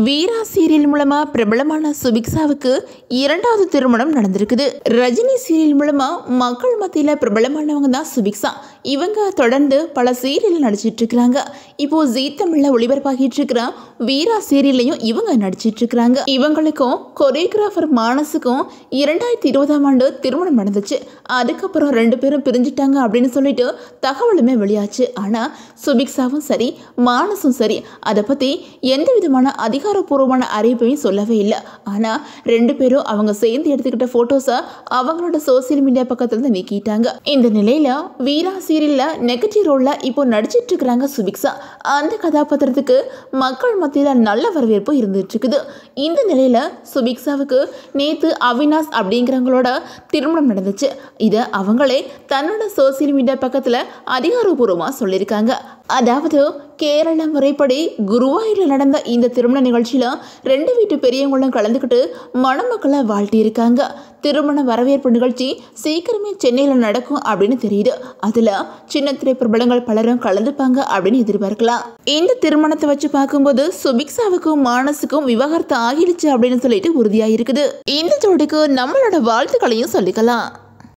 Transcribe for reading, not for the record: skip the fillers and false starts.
வீரா serial மூலமா பிரபலமான சுபிக்ஷாவுக்கு இரண்டாவது திருமணம் நடந்திருக்குது. ரஜினி சீரியல் மூலமா மக்கள் மத்தியில பிரபலமானவங்க தான் சுபிக்ஷா. இவங்க தொடர்ந்து பல சீரியல் நடிச்சிட்டு இருக்கிறாங்க. இப்போ ஜீ தமிழ்ல ஒளிபரப்பாகிட்டு இருக்கிற வீரா சீரியல்லையும் இவங்க நடிச்சிட்டு இருக்கிறாங்க. இவங்களுக்கும் கொரியோகிராஃபர் மானஸுக்கும் 2020ஆம் ஆண்டு திருமணம் நடந்துச்சு. அதுக்கப்புறம் 2 பேரும் பிரிஞ்சுட்டாங்க அப்படின்னு சொல்லிட்டு தகவலுமே வெளியாச்சு. ஆனா சுபிக்ஷாவும் சரி மானஸும் சரி அதை பத்தி எந்த விதமான அதிகாரப்பூர்வமான அறிவிப்பையும் சொல்லவே இல்லை. ஆனால் 2 பேரும் அவங்க சேர்ந்து எடுத்துக்கிட்ட ஃபோட்டோஸை அவங்களோட சோசியல் மீடியா பக்கத்துலேருந்து நீக்கிட்டாங்க. இந்த நிலையில் வீரா சீரியலில் நெகட்டிவ் ரோலில் இப்போ நடிச்சிட்டு இருக்கிறாங்க சுபிக்ஷா. அந்த கதாபாத்திரத்துக்கு மக்கள் மத்தியில் நல்ல வரவேற்பு இருந்துட்டு இருக்குது. இந்த நிலையில் சுபிக்ஷாவுக்கு நேற்று அவினாஷ் அப்படிங்கிறவங்களோட திருமணம் நடந்துச்சு. இதை அவங்களே தன்னோட சோசியல் மீடியா பக்கத்தில் அதிகாரப்பூர்வமாக சொல்லியிருக்காங்க. அதாவது கேரள முறைப்படி குருவாயூரில் நடந்த இந்த திருமண நிகழ்ச்சியில் 2 வீட்டு பெரியவங்களும் கலந்துக்கிட்டு மணமக்களை வாழ்த்தியிருக்காங்க. திருமண வரவேற்பு நிகழ்ச்சி சீக்கிரமே சென்னையில் நடக்கும் அப்படின்னு தெரியுது. அதில் சின்ன திரை பிரபலங்கள் பலரும் கலந்துப்பாங்க அப்படின்னு எதிர்பார்க்கலாம். இந்த திருமணத்தை வச்சு பார்க்கும்போது சுபிக்ஷாவுக்கும் மானஸுக்கும் விவாகரத்து ஆகிடுச்சு அப்படின்னு சொல்லிட்டு உறுதியாக இருக்குது. இந்த ஜோடிக்கு நம்மளோட வாழ்த்துக்களையும் சொல்லிக்கலாம்.